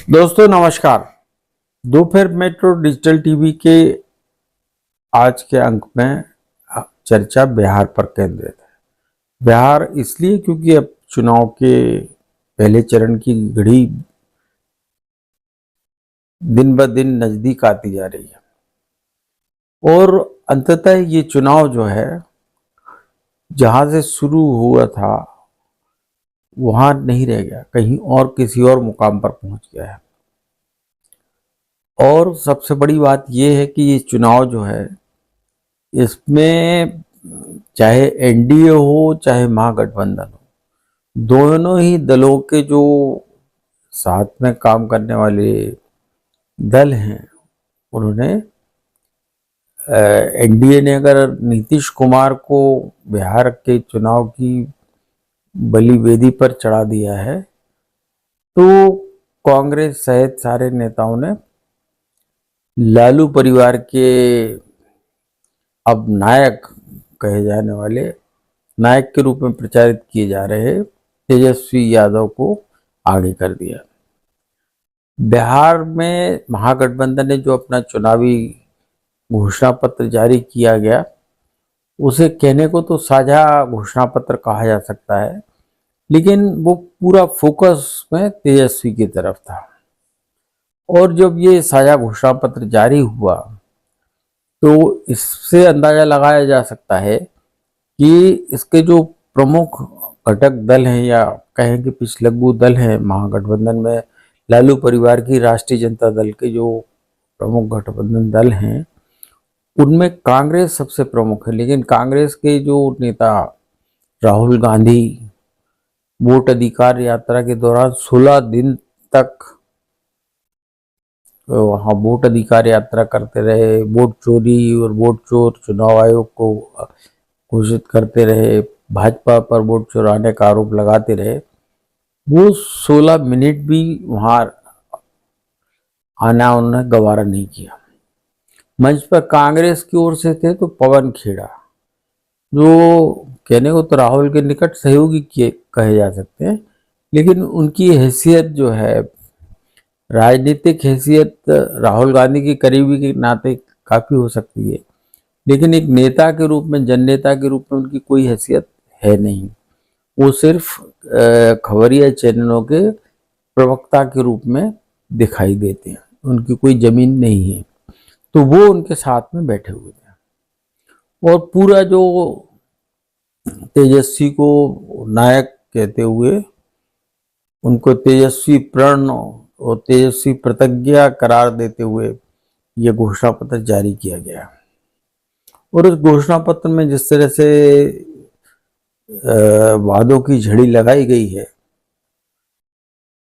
दोस्तों नमस्कार। दोपहर मेट्रो डिजिटल टीवी के आज के अंक में चर्चा बिहार पर केंद्रित है। बिहार इसलिए क्योंकि अब चुनाव के पहले चरण की घड़ी दिन ब दिन नजदीक आती जा रही है और अंततः ये चुनाव जो है जहां से शुरू हुआ था वहां नहीं रह गया, कहीं और किसी और मुकाम पर पहुंच गया है। और सबसे बड़ी बात यह है कि ये चुनाव जो है इसमें चाहे एनडीए हो चाहे महागठबंधन हो, दोनों ही दलों के जो साथ में काम करने वाले दल हैं उन्होंने एनडीए ने अगर नीतीश कुमार को बिहार के चुनाव की बलि वेदी पर चढ़ा दिया है तो कांग्रेस सहित सारे नेताओं ने लालू परिवार के अब नायक कहे जाने वाले नायक के रूप में प्रचारित किए जा रहे तेजस्वी यादव को आगे कर दिया। बिहार में महागठबंधन ने जो अपना चुनावी घोषणा पत्र जारी किया गया उसे कहने को तो साझा घोषणा पत्र कहा जा सकता है, लेकिन वो पूरा फोकस में तेजस्वी की तरफ था। और जब ये साझा घोषणा पत्र जारी हुआ तो इससे अंदाजा लगाया जा सकता है कि इसके जो प्रमुख घटक दल हैं या कहें कि पिछलग्गू दल हैं महागठबंधन में, लालू परिवार की राष्ट्रीय जनता दल के जो प्रमुख गठबंधन दल हैं उनमें कांग्रेस सबसे प्रमुख है। लेकिन कांग्रेस के जो नेता राहुल गांधी वोट अधिकार यात्रा के दौरान 16 दिन तक वहाँ वोट अधिकार यात्रा करते रहे, वोट चोरी और वोट चोर चुनाव आयोग को घोषित करते रहे, भाजपा पर वोट चुराने का आरोप लगाते रहे। वो 16 मिनट भी वहाँ आना उन्होंने गवारा नहीं किया। मंच पर कांग्रेस की ओर से थे तो पवन खेड़ा, जो कहने को तो राहुल के निकट सहयोगी कहे जा सकते हैं, लेकिन उनकी हैसियत जो है राजनीतिक हैसियत राहुल गांधी की करीबी के नाते काफ़ी हो सकती है, लेकिन एक नेता के रूप में, जन नेता के रूप में उनकी कोई हैसियत है नहीं। वो सिर्फ खबरिया चैनलों के प्रवक्ता के रूप में दिखाई देते हैं, उनकी कोई ज़मीन नहीं है। तो वो उनके साथ में बैठे हुए थे और पूरा जो तेजस्वी को नायक कहते हुए उनको तेजस्वी प्रण और तेजस्वी प्रतिज्ञा करार देते हुए यह घोषणा पत्र जारी किया गया। और उस घोषणा पत्र में जिस तरह से वादों की झड़ी लगाई गई है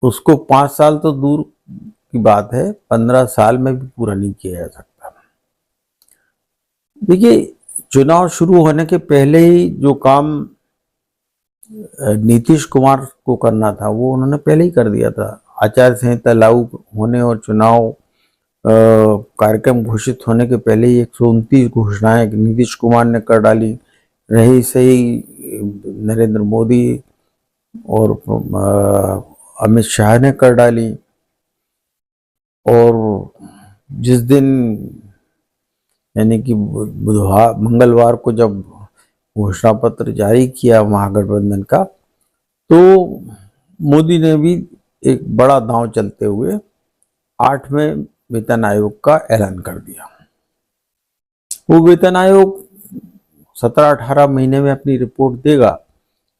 उसको 5 साल तो दूर की बात है, 15 साल में भी पूरा नहीं किया जा सकता। देखिए, चुनाव शुरू होने के पहले ही जो काम नीतीश कुमार को करना था वो उन्होंने पहले ही कर दिया था। आचार संहिता लागू होने और चुनाव कार्यक्रम घोषित होने के पहले ही 129 घोषणाएं नीतीश कुमार ने कर डाली। रही सही नरेंद्र मोदी और अमित शाह ने कर डाली। और जिस दिन यानी कि बुधवार मंगलवार को जब घोषणा पत्र जारी किया महागठबंधन का, तो मोदी ने भी एक बड़ा दांव चलते हुए 8वें वेतन आयोग का ऐलान कर दिया। वो वेतन आयोग 17-18 महीने में अपनी रिपोर्ट देगा,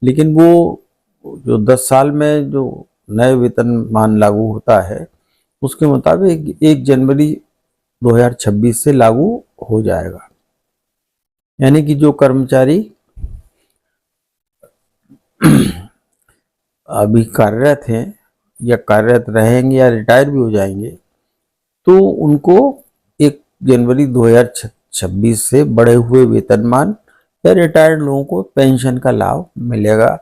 लेकिन वो जो 10 साल में जो नए वेतनमान लागू होता है उसके मुताबिक 1 जनवरी 2026 से लागू हो जाएगा। यानी कि जो कर्मचारी अभी कार्यरत हैं या कार्यरत रहेंगे या रिटायर भी हो जाएंगे तो उनको 1 जनवरी 2026 से बढ़े हुए वेतनमान या रिटायर्ड लोगों को पेंशन का लाभ मिलेगा,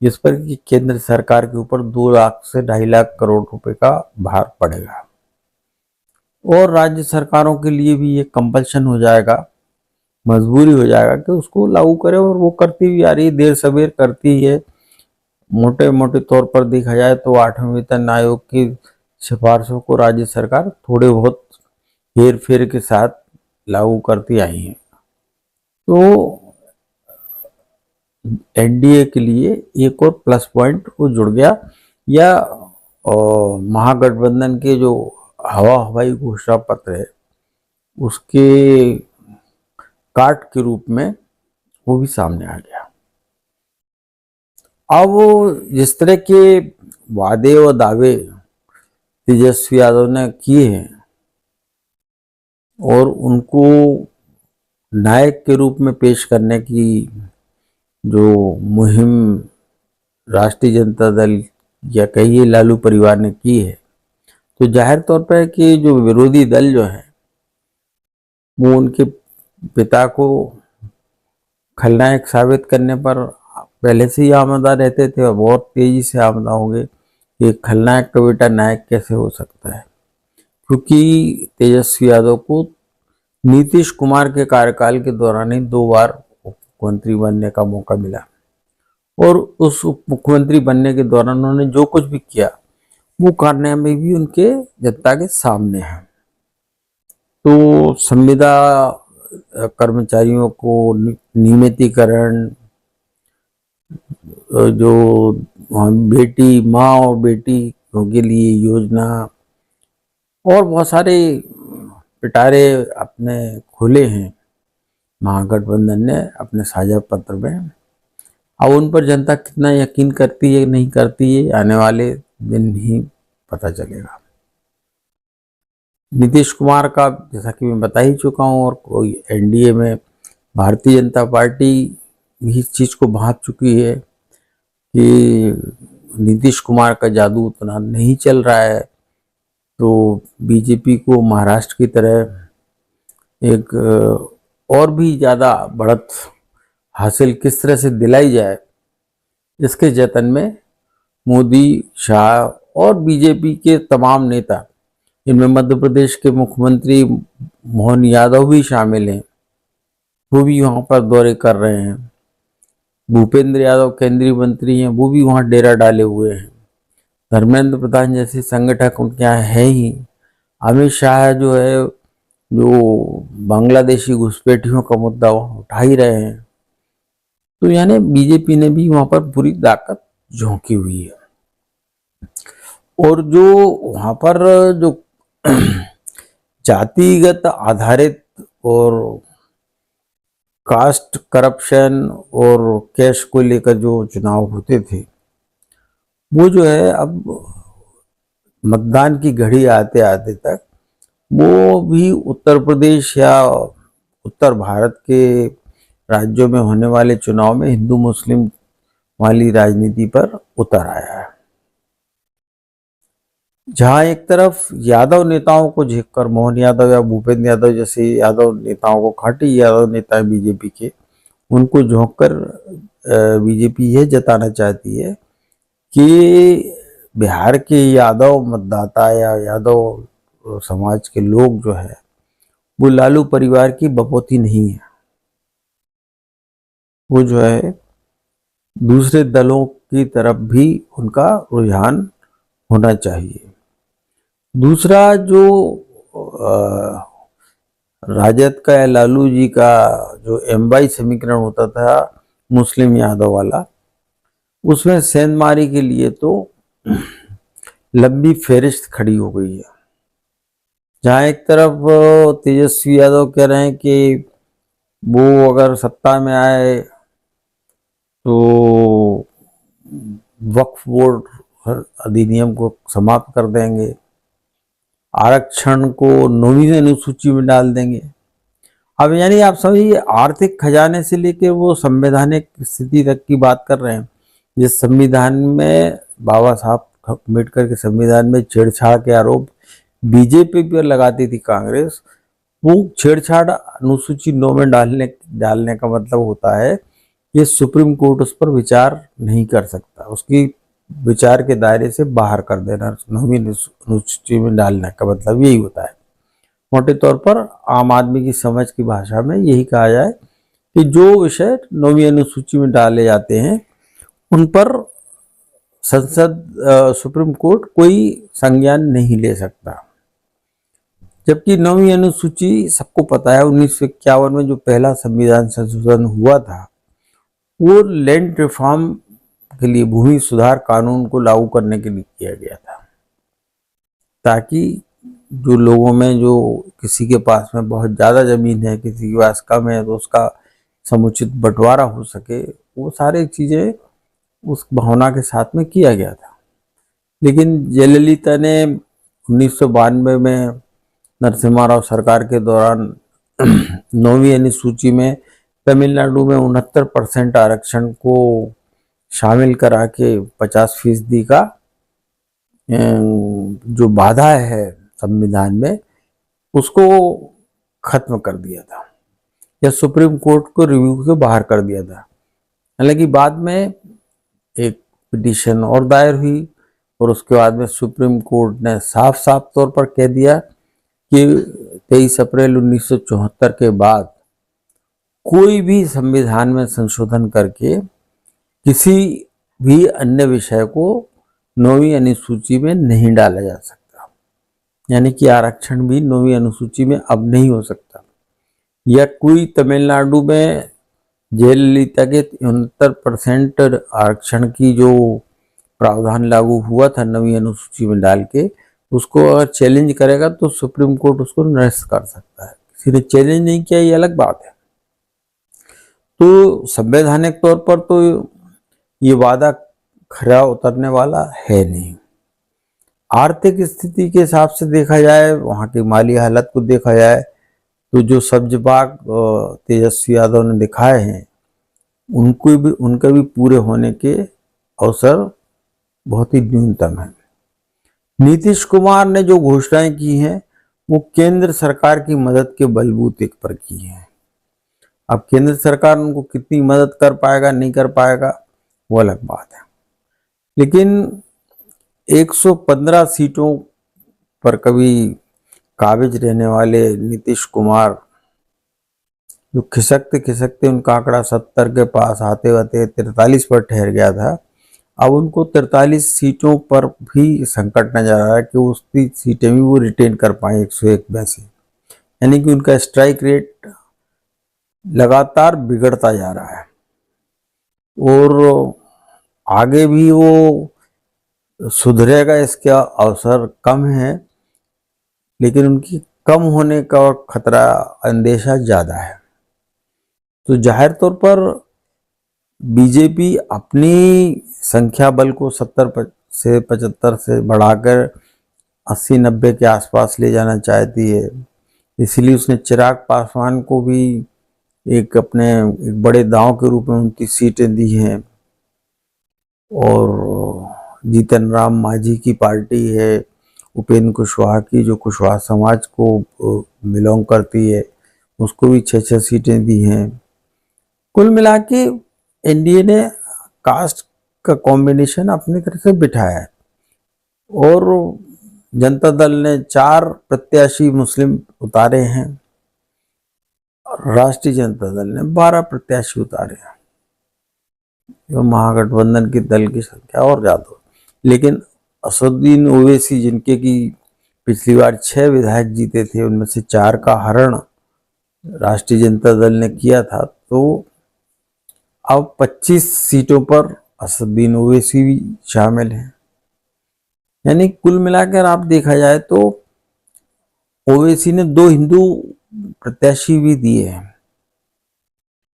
जिस पर कि केंद्र सरकार के ऊपर 2 लाख से 2.5 लाख करोड़ रुपए का भार पड़ेगा। और राज्य सरकारों के लिए भी ये कंपल्शन हो जाएगा, मजबूरी हो जाएगा कि उसको लागू करें, और वो करती भी आ रही है, देर सवेर करती ही है। मोटे मोटे तौर पर देखा जाए तो 8वें वेतन आयोग की सिफारिशों को राज्य सरकार थोड़े बहुत हेर फेर के साथ लागू करती आई है। तो एनडीए के लिए एक और प्लस पॉइंट वो जुड़ गया, या महागठबंधन के जो हवाई घोषणा पत्र है उसके कार्ड के रूप में वो भी सामने आ गया। अब जिस तरह के वादे और दावे तेजस्वी यादव ने किए हैं और उनको नायक के रूप में पेश करने की जो मुहिम राष्ट्रीय जनता दल या कहिए लालू परिवार ने की है, तो जाहिर तौर पर कि जो विरोधी दल जो है वो उनके पिता को खलनायक साबित करने पर पहले से ही आमदा रहते थे और बहुत तेजी से आमदा होंगे कि खलनायक का बेटा नायक कैसे हो सकता है, क्योंकि तेजस्वी यादव को नीतीश कुमार के कार्यकाल के दौरान ही 2 बार मुख्यमंत्री बनने का मौका मिला और उस उप मुख्यमंत्री बनने के दौरान उन्होंने जो कुछ भी किया वो करने में भी उनके जनता के सामने है। तो संविदा कर्मचारियों को नियमितीकरण, जो बेटी माँ और बेटी के लिए योजना और बहुत सारे पिटारे अपने खोले हैं महागठबंधन ने अपने साझा पत्र में। अब उन पर जनता कितना यकीन करती है नहीं करती है आने वाले दिन ही पता चलेगा। नीतीश कुमार का जैसा कि मैं बता ही चुका हूँ, और कोई एनडीए में भारतीय जनता पार्टी भी इस चीज़ को भांप चुकी है कि नीतीश कुमार का जादू उतना नहीं चल रहा है, तो बीजेपी को महाराष्ट्र की तरह एक और भी ज़्यादा बढ़त हासिल किस तरह से दिलाई जाए, इसके जतन में मोदी, शाह और बीजेपी के तमाम नेता, इनमें मध्य प्रदेश के मुख्यमंत्री मोहन यादव भी शामिल हैं, वो भी वहाँ पर दौरे कर रहे हैं। भूपेंद्र यादव केंद्रीय मंत्री हैं, वो भी वहाँ डेरा डाले हुए हैं। धर्मेंद्र प्रधान जैसे संगठक उनके यहाँ है ही। अमित शाह जो है, जो बांग्लादेशी घुसपैठियों का मुद्दा उठा ही रहे हैं। तो यानी बीजेपी ने भी वहाँ पर पूरी ताकत झोंकी हुई है। और जो वहाँ पर जो जातिगत आधारित और कास्ट करप्शन और कैश को लेकर जो चुनाव होते थे, वो जो है अब मतदान की घड़ी आते आते तक वो भी उत्तर प्रदेश या उत्तर भारत के राज्यों में होने वाले चुनाव में हिंदू मुस्लिम वाली राजनीति पर उतर आया है। जहां एक तरफ यादव नेताओं को झेककर मोहन यादव या भूपेंद्र यादव जैसे यादव नेताओं को, खाटी यादव नेता है बीजेपी के, उनको झोंककर बीजेपी ये जताना चाहती है कि बिहार के यादव मतदाता या यादव समाज के लोग जो है वो लालू परिवार की बपौती नहीं है। वो जो है दूसरे दलों की तरफ भी उनका रुझान होना चाहिए। दूसरा जो राजद का या लालू जी का जो एमवाई समीकरण होता था मुस्लिम यादव वाला, उसमें सेंधमारी के लिए तो लंबी फेरिस्त खड़ी हो गई है। जहाँ एक तरफ तेजस्वी यादव कह रहे हैं कि वो अगर सत्ता में आए तो वक्फ बोर्ड अधिनियम को समाप्त कर देंगे, आरक्षण को 9वीं अनुसूची में डाल देंगे। अब यानी आप सभी आर्थिक खजाने से लेकर वो संवैधानिक स्थिति तक की बात कर रहे हैं। जिस संविधान में बाबा साहब अम्बेडकर के संविधान में छेड़छाड़ के आरोप बीजेपी पर लगाती थी कांग्रेस, वो छेड़छाड़ अनुसूची 9 में डालने का मतलब होता है कि सुप्रीम कोर्ट उस पर विचार नहीं कर सकता, उसकी विचार के दायरे से बाहर कर देना। 9वीं अनुसूची में डालने का मतलब यही होता है। मोटे तौर पर आम आदमी की समझ की भाषा में यही कहा जाए कि जो विषय 9वीं अनुसूची में डाले जाते हैं उन पर सुप्रीम कोर्ट कोई संज्ञान नहीं ले सकता। जबकि 9वीं अनुसूची सबको पता है 1951 में जो पहला संविधान संशोधन हुआ था वो लैंड रिफॉर्म के लिए, भूमि सुधार कानून को लागू करने के लिए किया गया था, ताकि जो लोगों में, जो किसी के पास में बहुत ज़्यादा ज़मीन है, किसी के पास कम है, तो उसका समुचित बंटवारा हो सके। वो सारी चीज़ें उस भावना के साथ में किया गया था। लेकिन जयललिता ने 1992 में नरसिम्हा राव सरकार के दौरान 9वीं अनुसूची में तमिलनाडु में 69% आरक्षण को शामिल करा के 50% का जो बाधा है संविधान में, उसको खत्म कर दिया था या सुप्रीम कोर्ट को रिव्यू से बाहर कर दिया था। हालांकि बाद में एक पिटीशन और दायर हुई और उसके बाद में सुप्रीम कोर्ट ने साफ साफ तौर पर कह दिया कि 23 अप्रैल 1974 के बाद कोई भी संविधान में संशोधन करके किसी भी अन्य विषय को 9वीं अनुसूची में नहीं डाला जा सकता, यानी कि आरक्षण भी 9वीं अनुसूची में अब नहीं हो सकता। या कोई तमिलनाडु में जयललिता के 69% आरक्षण की जो प्रावधान लागू हुआ था 9वीं अनुसूची में डाल के, उसको अगर चैलेंज करेगा तो सुप्रीम कोर्ट उसको निरस्त कर सकता है। किसी ने चैलेंज नहीं किया, ये अलग बात है। तो संवैधानिक तौर पर तो ये वादा खरा उतरने वाला है नहीं। आर्थिक स्थिति के हिसाब से देखा जाए, वहाँ की माली हालत को देखा जाए, तो जो सब्ज बाग तेजस्वी यादव ने दिखाए हैं उनके भी पूरे होने के अवसर बहुत ही न्यूनतम है। नीतीश कुमार ने जो घोषणाएं की हैं वो केंद्र सरकार की मदद के बलबूते पर की हैं। अब केंद्र सरकार उनको कितनी मदद कर पाएगा नहीं कर पाएगा वो अलग बात है। लेकिन 115 सीटों पर कभी काबिज रहने वाले नीतीश कुमार, जो खिसकते खिसकते उनका आंकड़ा 70 के पास आते आते 43 पर ठहर गया था, अब उनको 43 सीटों पर भी संकट नजर आ रहा है कि उस 30 सीटें भी वो रिटेन कर पाए 101 में से। यानी कि उनका स्ट्राइक रेट लगातार बिगड़ता जा रहा है और आगे भी वो सुधरेगा इसका अवसर कम है, लेकिन उनकी कम होने का खतरा, अंदेशा ज़्यादा है। तो जाहिर तौर पर बीजेपी अपनी संख्या बल को 70 से 75 से बढ़ाकर 80-90 के आसपास ले जाना चाहती है। इसलिए उसने चिराग पासवान को भी एक बड़े दांव के रूप में 29 सीटें दी हैं और जीतन राम मांझी की पार्टी है, उपेंद्र कुशवाहा की, जो कुशवाहा समाज को बिलोंग करती है, उसको भी 6-6 सीटें दी हैं। कुल मिला के एनडीए ने कास्ट का कॉम्बिनेशन अपनी तरह से बिठाया है और जनता दल ने 4 प्रत्याशी मुस्लिम उतारे हैं, राष्ट्रीय जनता दल ने 12 प्रत्याशी उतारे हैं। महागठबंधन के दल की संख्या और ज्यादा हो। लेकिन असदुद्दीन ओवैसी, जिनके की पिछली बार 6 विधायक जीते थे, उनमें से 4 का हरण राष्ट्रीय जनता दल ने किया था, तो अब 25 सीटों पर असदुद्दीन ओवैसी भी शामिल हैं। यानी कुल मिलाकर आप देखा जाए तो ओवैसी ने 2 हिंदू प्रत्याशी भी दिए हैं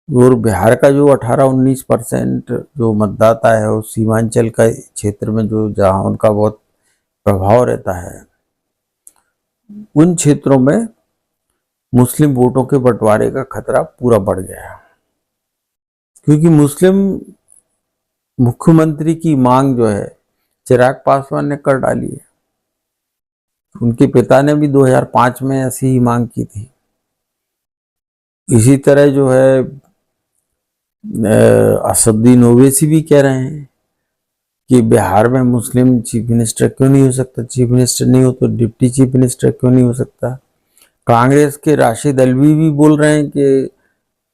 और बिहार का जो 18-19% जो मतदाता है वो सीमांचल का क्षेत्र में, जो जहाँ उनका बहुत प्रभाव रहता है, उन क्षेत्रों में मुस्लिम वोटों के बंटवारे का खतरा पूरा बढ़ गया है, क्योंकि मुस्लिम मुख्यमंत्री की मांग जो है चिराग पासवान ने कर डाली है। उनके पिता ने भी 2005 में ऐसी ही मांग की थी। इसी तरह जो है असदुद्दीन ओवैसी भी कह रहे हैं कि बिहार में मुस्लिम चीफ मिनिस्टर क्यों नहीं हो सकता, चीफ मिनिस्टर नहीं हो तो डिप्टी चीफ मिनिस्टर क्यों नहीं हो सकता। कांग्रेस के राशिद अल्वी भी बोल रहे हैं कि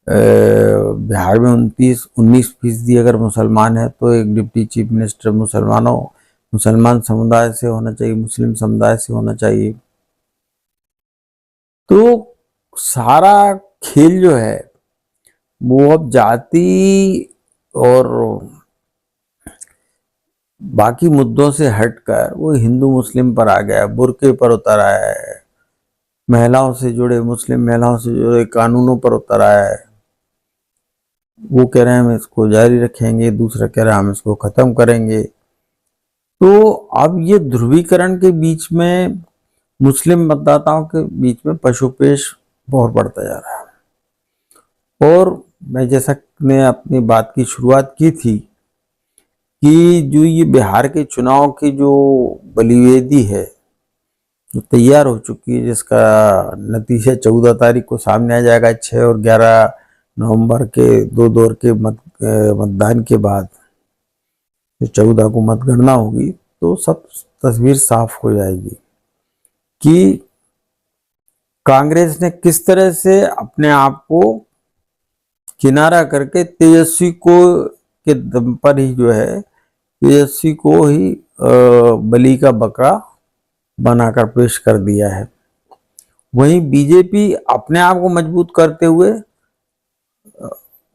बिहार में 19% अगर मुसलमान है तो एक डिप्टी चीफ मिनिस्टर मुसलमान समुदाय से होना चाहिए, मुस्लिम समुदाय से होना चाहिए। तो सारा खेल जो है वो अब जाति और बाकी मुद्दों से हटकर वो हिंदू मुस्लिम पर आ गया, बुर्के पर उतर आया है, महिलाओं से जुड़े, मुस्लिम महिलाओं से जुड़े कानूनों पर उतर आया है। वो कह रहे हैं हम इसको जारी रखेंगे, दूसरा कह रहा है हम इसको खत्म करेंगे। तो अब ये ध्रुवीकरण के बीच में मुस्लिम मतदाताओं के बीच में पशुपेश बहुत बढ़ता जा रहा है। और मैं जैसा मैं अपनी बात की शुरुआत की थी कि जो ये बिहार के चुनाव की जो बलिवेदी है जो तैयार हो चुकी है, जिसका नतीजा 14 तारीख को सामने आ जाएगा, 6 और 11 नवंबर के 2 दौर के मतदान के बाद जो 14 को मतगणना होगी, तो सब तस्वीर साफ हो जाएगी कि कांग्रेस ने किस तरह से अपने आप को किनारा करके तेजस्वी को के दम पर ही जो है तेजस्वी को ही बलि का बकरा बनाकर पेश कर दिया है। वहीं बीजेपी अपने आप को मजबूत करते हुए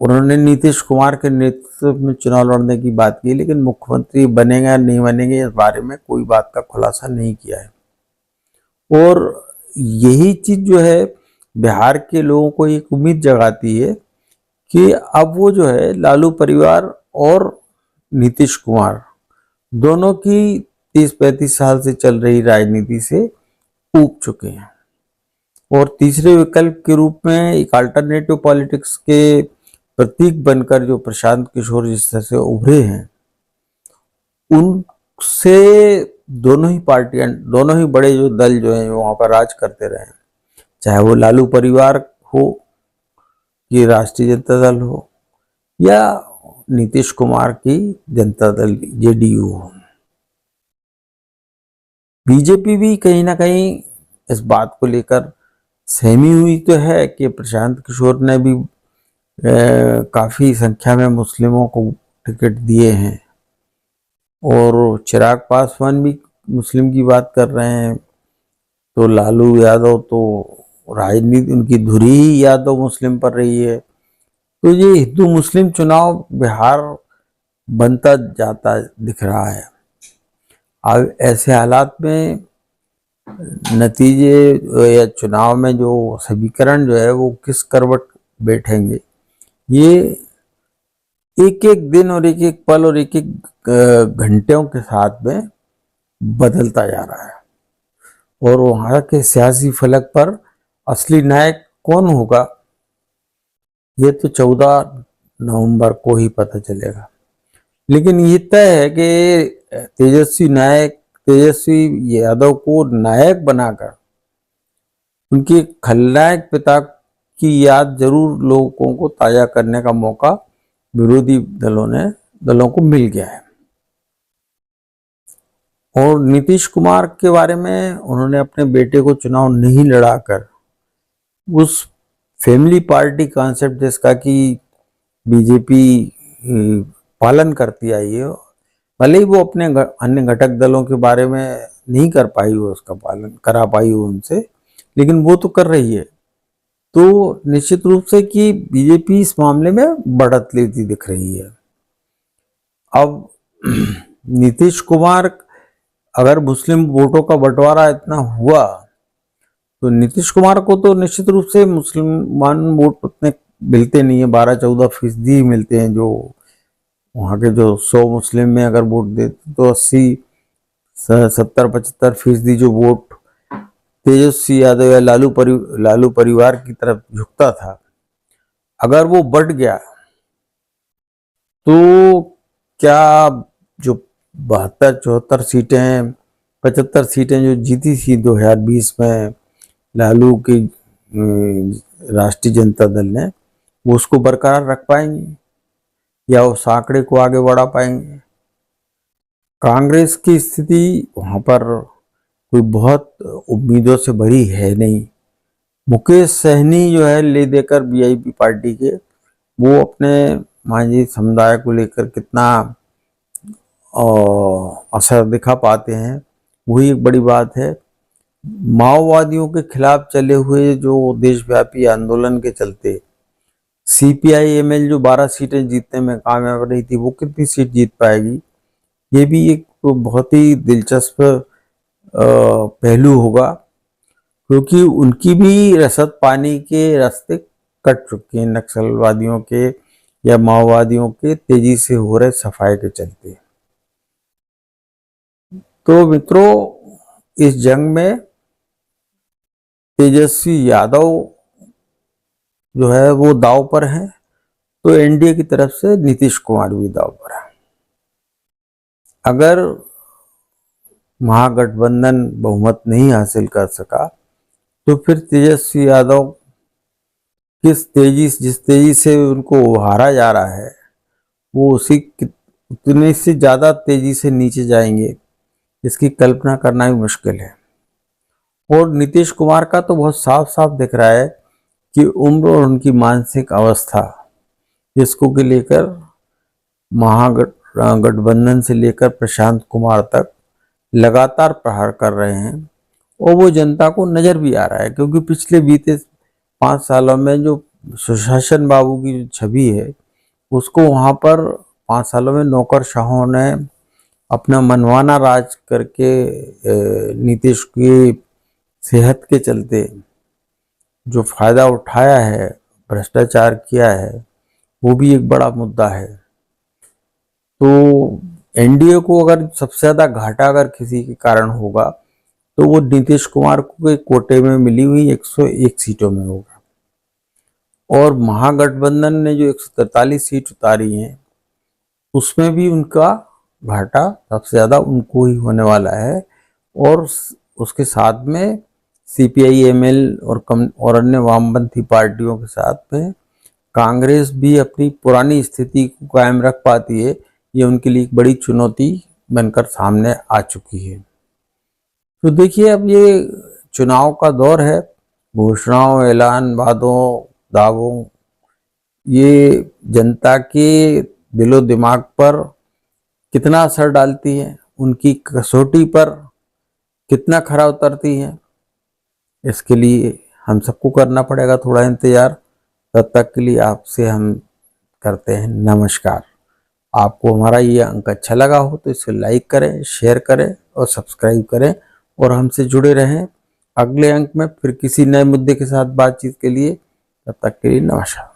उन्होंने नीतीश कुमार के नेतृत्व में चुनाव लड़ने की बात की, लेकिन मुख्यमंत्री बनेगा या नहीं बनेंगे इस बारे में कोई बात का खुलासा नहीं किया है। और यही चीज जो है बिहार के लोगों को एक उम्मीद जगाती है कि अब वो जो है लालू परिवार और नीतीश कुमार दोनों की 30-35 साल से चल रही राजनीति से ऊब चुके हैं और तीसरे विकल्प के रूप में एक अल्टरनेटिव पॉलिटिक्स के प्रतीक बनकर जो प्रशांत किशोर जिस तरह से उभरे हैं, उनसे दोनों ही पार्टियां, दोनों ही बड़े जो दल जो हैं वहां पर राज करते रहे, चाहे वो लालू परिवार हो, ये राष्ट्रीय जनता दल हो या नीतीश कुमार की जनता दल जेडीयू हो। बीजेपी भी कहीं ना कहीं इस बात को लेकर सहमी हुई तो है कि प्रशांत किशोर ने भी काफी संख्या में मुस्लिमों को टिकट दिए हैं और चिराग पासवान भी मुस्लिम की बात कर रहे हैं। तो लालू यादव तो राजनीति उनकी धुरी ही यादव मुस्लिम पर रही है। तो ये हिंदू मुस्लिम चुनाव बिहार बनता जाता दिख रहा है। अब ऐसे हालात में नतीजे या चुनाव में जो समीकरण जो है वो किस करवट बैठेंगे, ये एक एक दिन और एक एक पल और एक एक घंटों के साथ में बदलता जा रहा है। और वहां के सियासी फलक पर असली नायक कौन होगा ये तो 14 नवंबर को ही पता चलेगा। लेकिन ये तय है कि तेजस्वी यादव को नायक बनाकर उनके खलनायक पिता की याद जरूर लोगों को ताजा करने का मौका विरोधी दलों को मिल गया है। और नीतीश कुमार के बारे में उन्होंने अपने बेटे को चुनाव नहीं लड़ाकर उस फैमिली पार्टी कॉन्सेप्ट जिसका कि बीजेपी पालन करती आई है, भले ही वो अपने अन्य घटक दलों के बारे में नहीं कर पाई हो, उसका पालन करा पाई हो उनसे, लेकिन वो तो कर रही है। तो निश्चित रूप से कि बीजेपी इस मामले में बढ़त लेती दिख रही है। अब नीतीश कुमार अगर मुस्लिम वोटों का बंटवारा इतना हुआ तो नीतीश कुमार को तो निश्चित रूप से मुसलमान वोट उतने मिलते नहीं है, 12-14% ही मिलते हैं। जो वहाँ के जो 100 मुस्लिम में अगर वोट देते तो 80-70-75% जो वोट तेजस्वी यादव या लालू परिवार की तरफ झुकता था, अगर वो बढ़ गया तो क्या जो 72-74 सीटें 75 सीटें जो जीती थी 2020 में लालू की राष्ट्रीय जनता दल ने, वो उसको बरकरार रख पाएंगे या उस आंकड़े को आगे बढ़ा पाएंगे। कांग्रेस की स्थिति वहां पर कोई बहुत उम्मीदों से भरी है नहीं। मुकेश सहनी जो है ले देकर वीआईपी पार्टी के, वो अपने मांझी समुदाय को लेकर कितना असर दिखा पाते हैं, वही एक बड़ी बात है। माओवादियों के खिलाफ चले हुए जो देशव्यापी आंदोलन के चलते सीपीआई एमएल जो 12 सीटें जीतने में कामयाब रही थी, वो कितनी सीट जीत पाएगी, ये भी एक बहुत ही दिलचस्प पहलू होगा, क्योंकि उनकी भी रसद पानी के रास्ते कट चुके हैं नक्सलवादियों के या माओवादियों के तेजी से हो रहे सफाई के चलते। तो मित्रों, इस जंग में तेजस्वी यादव जो है वो दांव पर है, तो एनडीए की तरफ से नीतीश कुमार भी दांव पर है। अगर महागठबंधन बहुमत नहीं हासिल कर सका तो फिर तेजस्वी यादव जिस तेजी से उनको हारा जा रहा है, वो उतने से ज्यादा तेजी से नीचे जाएंगे, इसकी कल्पना करना भी मुश्किल है। और नीतीश कुमार का तो बहुत साफ साफ दिख रहा है कि उम्र और उनकी मानसिक अवस्था, जिसको के लेकर महागठबंधन से लेकर प्रशांत कुमार तक लगातार प्रहार कर रहे हैं, और वो जनता को नजर भी आ रहा है, क्योंकि पिछले बीते 5 सालों में जो सुशासन बाबू की जो छवि है, उसको वहाँ पर 5 सालों में नौकरशाहों ने अपना मनमाना राज करके नीतीश की सेहत के चलते जो फायदा उठाया है, भ्रष्टाचार किया है, वो भी एक बड़ा मुद्दा है। तो एनडीए को अगर सबसे ज्यादा घाटा अगर किसी के कारण होगा तो वो नीतीश कुमार को कोटे में मिली हुई 101 सीटों में होगा, और महागठबंधन ने जो 143 सीट उतारी हैं उसमें भी उनका घाटा सबसे ज्यादा उनको ही होने वाला है। और उसके साथ में सीपीआई एमएल और अन्य वामपंथी पार्टियों के साथ में कांग्रेस भी अपनी पुरानी स्थिति को कायम रख पाती है, ये उनके लिए एक बड़ी चुनौती बनकर सामने आ चुकी है। तो देखिए, अब ये चुनाव का दौर है, घोषणाओं, ऐलान, वादों, दावों, ये जनता के दिलो दिमाग पर कितना असर डालती है, उनकी कसौटी पर कितना खरा उतरती है, इसके लिए हम सबको करना पड़ेगा थोड़ा इंतजार। तब तक के लिए आपसे हम करते हैं नमस्कार। आपको हमारा ये अंक अच्छा लगा हो तो इसे लाइक करें, शेयर करें और सब्सक्राइब करें, और हमसे जुड़े रहें। अगले अंक में फिर किसी नए मुद्दे के साथ बातचीत के लिए, तब तक के लिए नमस्कार।